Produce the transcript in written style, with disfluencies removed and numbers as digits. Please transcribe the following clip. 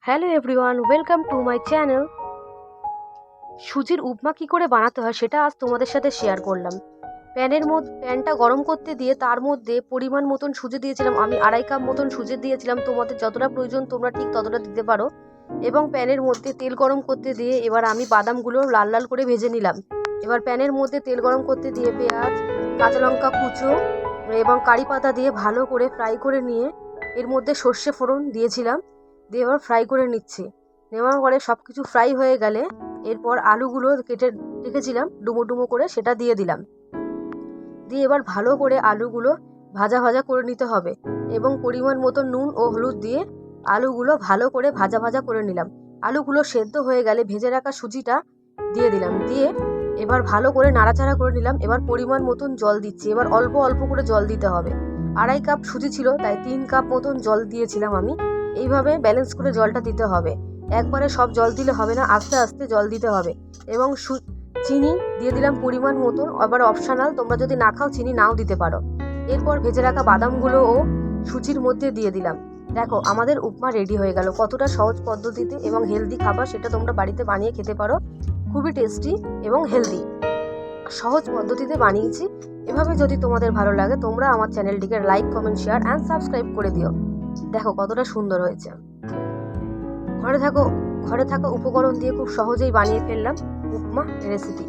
Hello everyone, welcome to my channel. সুজির উপমা কী করে বানাতে হয় সেটা আজ তোমাদের সাথে শেয়ার করলাম। প্যানটা গরম করতে দিয়ে তার মধ্যে পরিমাণ মতন সুজি দিয়েছিলাম। আমি 2.5 কাপ মতন সুজি দিয়েছিলাম। তোমাদের যতটা প্রয়োজন তোমরা ঠিক ততটা দিতে পারো। এবং প্যানের মধ্যে তেল গরম করতে দিয়ে এবার আমি বাদামগুলো লাল লাল করে ভেজে নিলাম। এবার প্যানের মধ্যে তেল গরম করতে দিয়ে পেঁয়াজ, কাঁচা লঙ্কা কুচো এবং কারি পাতা দিয়ে ভালো করে ফ্রাই করে নিয়ে এর মধ্যে সর্ষে ফোড়ন দিয়েছিলাম। দিয়ে এবার ফ্রাই করে নিচ্ছি। নেওয়ার পরে সব কিছু ফ্রাই হয়ে গেলে এরপর আলুগুলো কেটে রেখেছিলাম ডুমো ডুমো করে সেটা দিয়ে দিলাম। দিয়ে এবার ভালো করে আলুগুলো ভাজা ভাজা করে নিতে হবে এবং পরিমাণ মতো নুন ও হলুদ দিয়ে আলুগুলো ভালো করে ভাজা ভাজা করে নিলাম। আলুগুলো সেদ্ধ হয়ে গেলে ভেজে রাখা সুজিটা দিয়ে দিলাম। দিয়ে এবার ভালো করে নাড়াচাড়া করে নিলাম। এবার পরিমাণ মতন জল দিচ্ছি। এবার অল্প অল্প করে জল দিতে হবে। 2.5 কাপ সুজি ছিল, তাই 3 কাপ মতন জল দিয়েছিলাম আমি। এইভাবে ব্যালেন্স করে জলটা দিতে হবে। একবারে সব জল দিলে হবে না, আস্তে আস্তে জল দিতে হবে। এবং চিনি দিয়ে দিলাম পরিমাণ মতন, আবার অপশনাল, তোমরা যদি না খাও চিনি নাও দিতে পারো। এরপর ভেজে রাখা বাদামগুলো ও সুজির মধ্যে দিয়ে দিলাম। দেখো আমাদের উপমা রেডি হয়ে গেল। কতটা সহজ পদ্ধতিতে এবং হেলদি খাবার, সেটা তোমরা বাড়িতে বানিয়ে খেতে পারো। খুবই টেস্টি এবং হেলদি, সহজ পদ্ধতিতে বানিয়েছি। এভাবে যদি তোমাদের ভালো লাগে তোমরা আমার চ্যানেলটিকে like, comment, share and subscribe করে দিও। দেখো কতটা সুন্দর হয়েছে। ঘরে থাকা উপকরণ দিয়ে খুব সহজেই বানিয়ে ফেললাম উপমা রেসিপি।